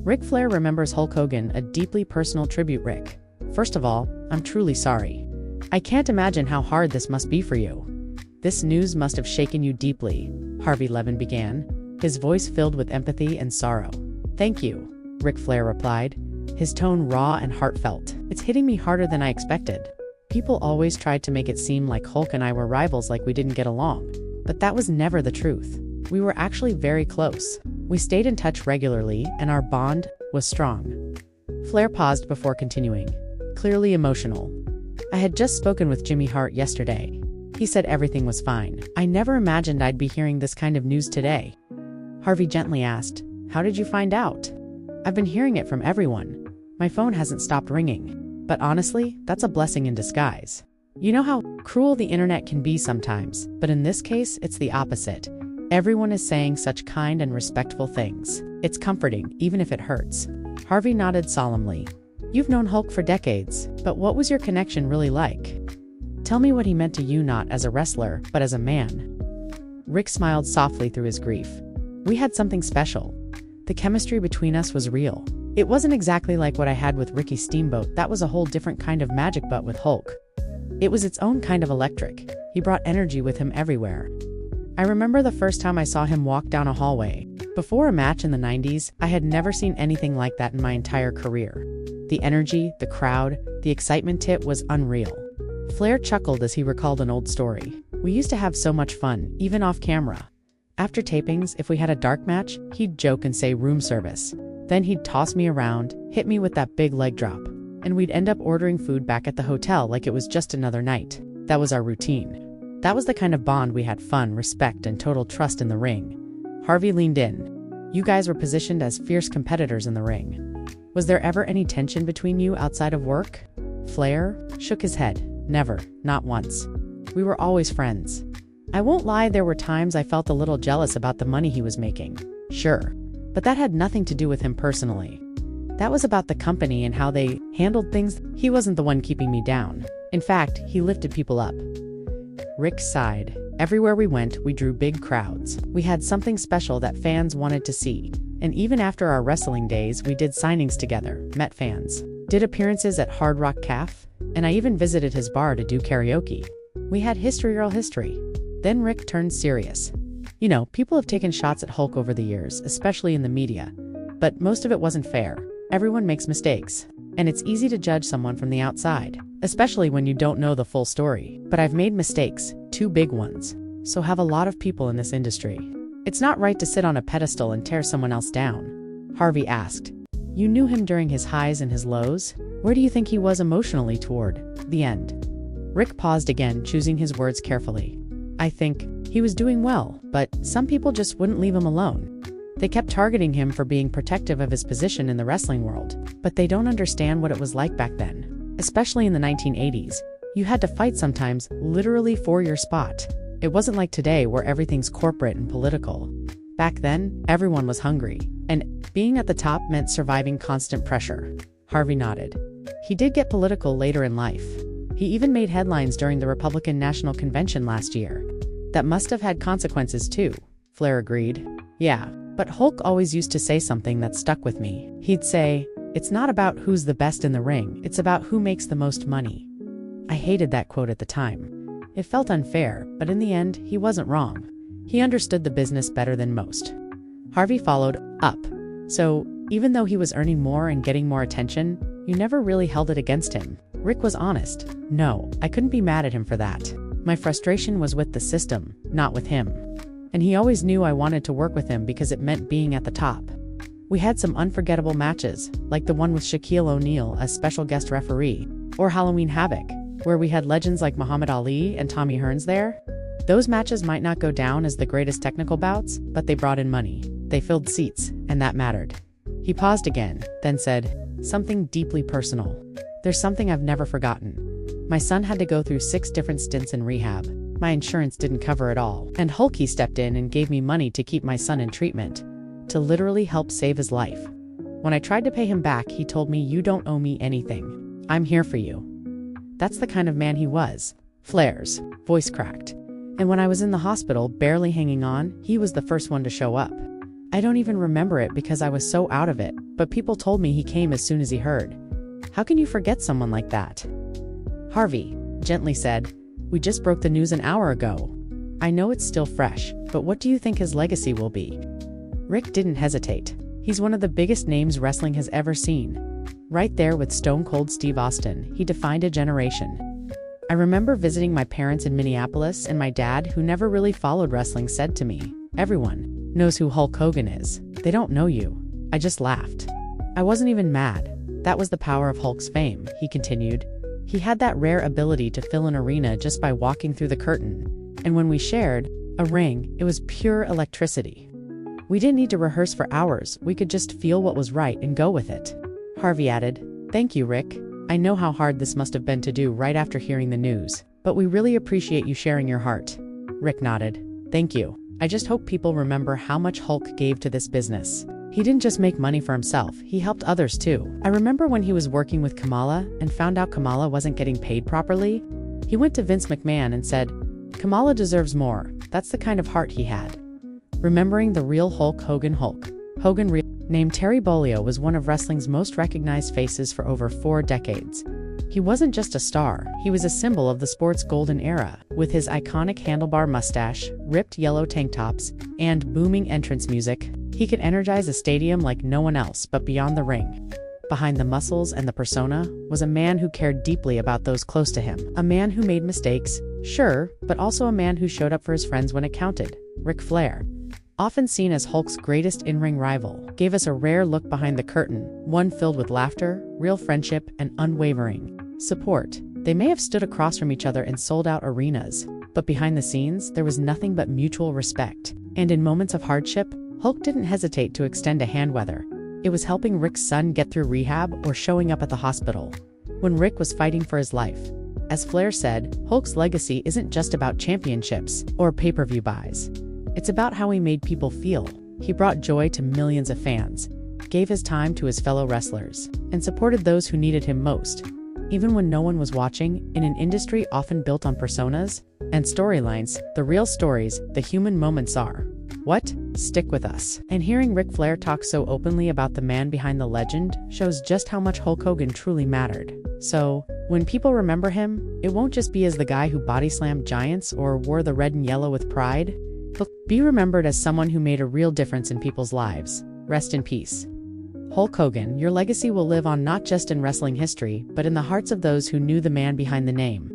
Ric Flair remembers Hulk Hogan, a deeply personal tribute. Rick, first of all, I'm truly sorry. I can't imagine how hard this must be for you. This news must have shaken you deeply, Harvey Levin began, his voice filled with empathy and sorrow. Thank you, Ric Flair replied, his tone raw and heartfelt. It's hitting me harder than I expected. People always tried to make it seem like Hulk and I were rivals, like we didn't get along. But that was never the truth. We were actually very close. We stayed in touch regularly, and our bond was strong. Flair paused before continuing, clearly emotional. I had just spoken with Jimmy Hart yesterday. He said everything was fine. I never imagined I'd be hearing this kind of news today. Harvey gently asked, how did you find out? I've been hearing it from everyone. My phone hasn't stopped ringing. But honestly, that's a blessing in disguise. You know how cruel the internet can be sometimes, but in this case, it's the opposite. Everyone is saying such kind and respectful things. It's comforting, even if it hurts. Harvey nodded solemnly. You've known Hulk for decades, but what was your connection really like? Tell me what he meant to you, not as a wrestler, but as a man. Rick smiled softly through his grief. We had something special. The chemistry between us was real. It wasn't exactly like what I had with Ricky Steamboat. That was a whole different kind of magic, but with Hulk, it was its own kind of electric. He brought energy with him everywhere. I remember the first time I saw him walk down a hallway. Before a match in the 90s, I had never seen anything like that in my entire career. The energy, the crowd, the excitement, it was unreal. Flair chuckled as he recalled an old story. We used to have so much fun, even off camera. After tapings, if we had a dark match, he'd joke and say room service. Then he'd toss me around, hit me with that big leg drop, and we'd end up ordering food back at the hotel like it was just another night. That was our routine. That was the kind of bond we had: fun, respect, and total trust in the ring. Harvey leaned in. You guys were positioned as fierce competitors in the ring. Was there ever any tension between you outside of work? Flair shook his head. Never, not once. We were always friends. I won't lie, there were times I felt a little jealous about the money he was making. Sure. But that had nothing to do with him personally. That was about the company and how they handled things. He wasn't the one keeping me down. In fact, he lifted people up. Rick sighed. Everywhere we went, we drew big crowds. We had something special that fans wanted to see. And even after our wrestling days, we did signings together, met fans, did appearances at Hard Rock Cafe, and I even visited his bar to do karaoke. We had real history. Then Rick turned serious. You know, people have taken shots at Hulk over the years, especially in the media. But most of it wasn't fair. Everyone makes mistakes. And it's easy to judge someone from the outside, especially when you don't know the full story. But I've made mistakes, 2 big ones. So have a lot of people in this industry. It's not right to sit on a pedestal and tear someone else down. Harvey asked. You knew him during his highs and his lows? Where do you think he was emotionally toward the end? Rick paused again, choosing his words carefully. I think he was doing well, but some people just wouldn't leave him alone. They kept targeting him for being protective of his position in the wrestling world, but they don't understand what it was like back then. Especially in the 1980s, you had to fight sometimes literally for your spot. It wasn't like today where everything's corporate and political. Back then, everyone was hungry, and being at the top meant surviving constant pressure. Harvey nodded. He did get political later in life. He even made headlines during the Republican National Convention last year. That must have had consequences too, Flair agreed. Yeah, but Hulk always used to say something that stuck with me. He'd say, it's not about who's the best in the ring, it's about who makes the most money. I hated that quote at the time. It felt unfair, but in the end, he wasn't wrong. He understood the business better than most. Harvey followed up. So, even though he was earning more and getting more attention, you never really held it against him. Rick was honest. No, I couldn't be mad at him for that. My frustration was with the system, not with him. And he always knew I wanted to work with him because it meant being at the top. We had some unforgettable matches, like the one with Shaquille O'Neal as special guest referee, or Halloween Havoc, where we had legends like Muhammad Ali and Tommy Hearns there. Those matches might not go down as the greatest technical bouts, but they brought in money. They filled seats, and that mattered. He paused again, then said, something deeply personal. There's something I've never forgotten. My son had to go through 6 different stints in rehab. My insurance didn't cover it all, and Hulky stepped in and gave me money to keep my son in treatment, to literally help save his life. When I tried to pay him back, he told me, you don't owe me anything. I'm here for you. That's the kind of man he was. Flair's voice cracked. And when I was in the hospital, barely hanging on, he was the first one to show up. I don't even remember it because I was so out of it, but people told me he came as soon as he heard. How can you forget someone like that? Harvey gently said, we just broke the news an hour ago. I know it's still fresh, but what do you think his legacy will be? Ric didn't hesitate. He's one of the biggest names wrestling has ever seen. Right there with Stone Cold Steve Austin, he defined a generation. I remember visiting my parents in Minneapolis, and my dad, who never really followed wrestling, said to me, everyone knows who Hulk Hogan is. They don't know you. I just laughed. I wasn't even mad. That was the power of Hulk's fame, he continued. He had that rare ability to fill an arena just by walking through the curtain. And when we shared a ring, it was pure electricity. We didn't need to rehearse for hours. We could just feel what was right and go with it. Harvey added, thank you, Ric. I know how hard this must have been to do right after hearing the news, but we really appreciate you sharing your heart. Ric nodded. Thank you. I just hope people remember how much Hulk gave to this business. He didn't just make money for himself, he helped others too. I remember when he was working with Kamala and found out Kamala wasn't getting paid properly. He went to Vince McMahon and said, Kamala deserves more. That's the kind of heart he had. Remembering the real Hulk Hogan named Terry Bollea was one of wrestling's most recognized faces for over 4 decades. He wasn't just a star, he was a symbol of the sport's golden era. With his iconic handlebar mustache, ripped yellow tank tops, and booming entrance music, he could energize a stadium like no one else. But beyond the ring, behind the muscles and the persona, was a man who cared deeply about those close to him. A man who made mistakes, sure, but also a man who showed up for his friends when it counted. Ric Flair, often seen as Hulk's greatest in-ring rival, gave us a rare look behind the curtain, one filled with laughter, real friendship, and unwavering support. They may have stood across from each other in sold-out arenas, but behind the scenes, there was nothing but mutual respect. And in moments of hardship, Hulk didn't hesitate to extend a hand, whether it was helping Ric's son get through rehab or showing up at the hospital when Ric was fighting for his life. As Flair said, Hulk's legacy isn't just about championships or pay-per-view buys. It's about how he made people feel. He brought joy to millions of fans, gave his time to his fellow wrestlers, and supported those who needed him most. Even when no one was watching, in an industry often built on personas and storylines, the real stories, the human moments are what stick with us. And hearing Ric Flair talk so openly about the man behind the legend shows just how much Hulk Hogan truly mattered. So, when people remember him, it won't just be as the guy who body-slammed giants or wore the red and yellow with pride. He'll be remembered as someone who made a real difference in people's lives. Rest in peace. Hulk Hogan, your legacy will live on not just in wrestling history, but in the hearts of those who knew the man behind the name.